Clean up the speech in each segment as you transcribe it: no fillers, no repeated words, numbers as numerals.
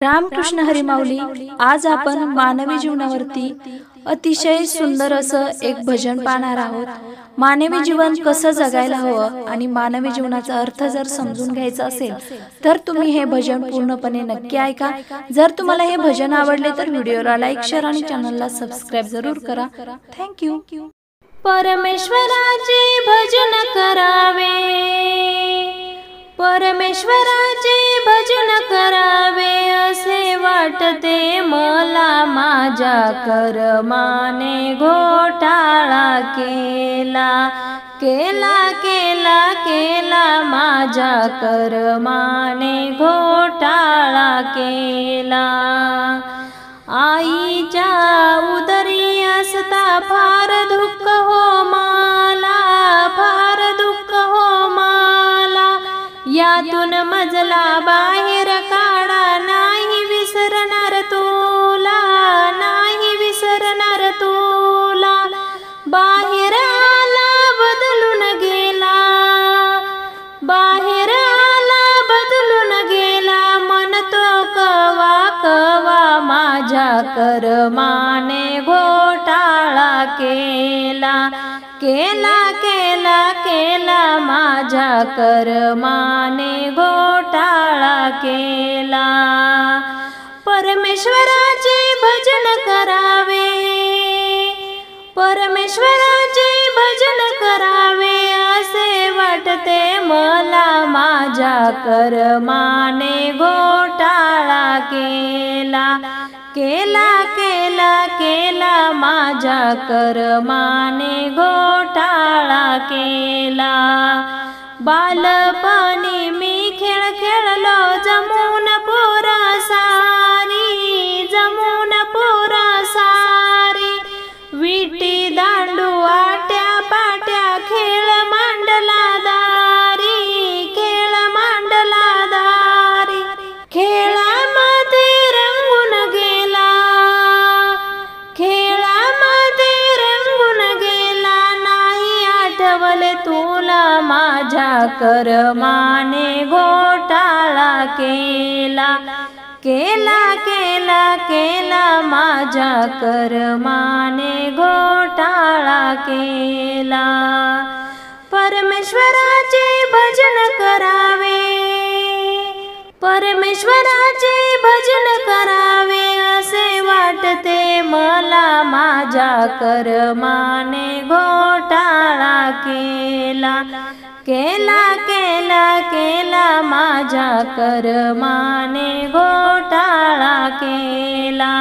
रामकृष्ण हरी माऊली। आज आपण मानवी जीवनावरती अतिशय सुंदर असं एक भजन पाहणार आहोत। मानवी जीवन कसं जगायला हवं आणि मानवी जीवनाचा अर्थ जर समजून घ्यायचा असेल तर तुम्ही हे भजन पूर्णपणे नक्की ऐका। जर तुम्हाला हे भजन आवडले तर व्हिडिओला लाईक, शेअर आणि चॅनलला सबस्क्राइब जरूर करा। Thank you. परमेश्वराचे भजन करावे, परमेश्वराचे भजन करावे असे वाटते मला। माझ्या कर्माने घोटाळा केला, केला केला केला माझ्या कर्माने घोटाळा केला। आईच्या उदरी असता फार दुःख हो मला, फार दुःख हो मला। यातून मजला बाहेर काढा, नाही विसरणार तुला, नाही विसरणार तुला। बाहेर आला बदलून गेला, बाहेर आला बदलून गेला। म्हणतो कवा कवा माझ्या कर्माने घोटाळा केला, केला केला केला माझ्या कर्माने घोटाळा केला। परमेश्वराचे भजन करावे, परमेश्वराचे भजन करावे असे वाटते मला। माझ्या कर्माने घोटाळा केला, केला केला केला माझ्या कर्माने घोटाळा केला। बालपणी मी खेळ खेळलो जमून पोरा सारी, जमून पोरा सारी। विटी दांडू आट्या पाट्या खेळ मांडला दारी, खेळ मांडला दारी। खेळामध्ये रंगून गेला, खेळामध्ये रंगून गेला। नाही आठवले तुला माझ्या कर्माने घोटाळा केला, केला केला केला माझ्या कर्माने घोटाळा केला। परमेश्वराचे भजन करावे, परमेश्वराचे भजन करावे असे वाटते मला। माझ्या कर्माने घोटाळा केला, केला केला केला माझ्या कर्माने घोटाळा केला।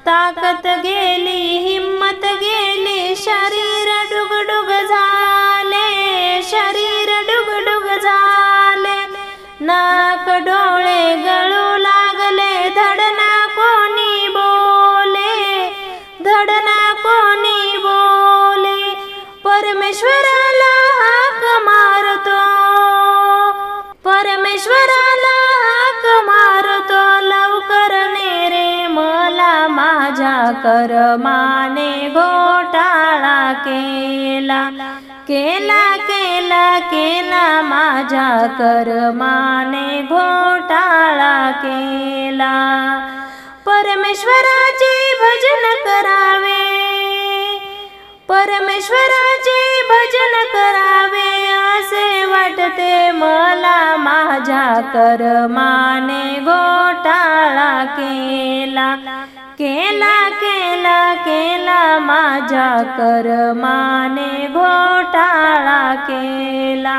ताकद गेली, हिम्मत गेली, शरीर डुगडुग झाले, शरीर डुगडुग झाले। नाक डोळे गळू लागले, धडना कोणी बोले, धडना कोणी बोले। परमेश्वराला हाक मारतो, परमेश्वराला हाक मारतो। लवकर ने रे मला, माझ्या कर्माने घोटाळा केला, केला केला केला माझ्या कर्माने घोटाळा केला। परमेश्वराचे भजन करावे, परमेश्वराचे भजन करावे असे वाटते मला। माझ्या कर्माने घोटाळा केला, केला केला केला माझ्या कर्माने घोटाळा केला।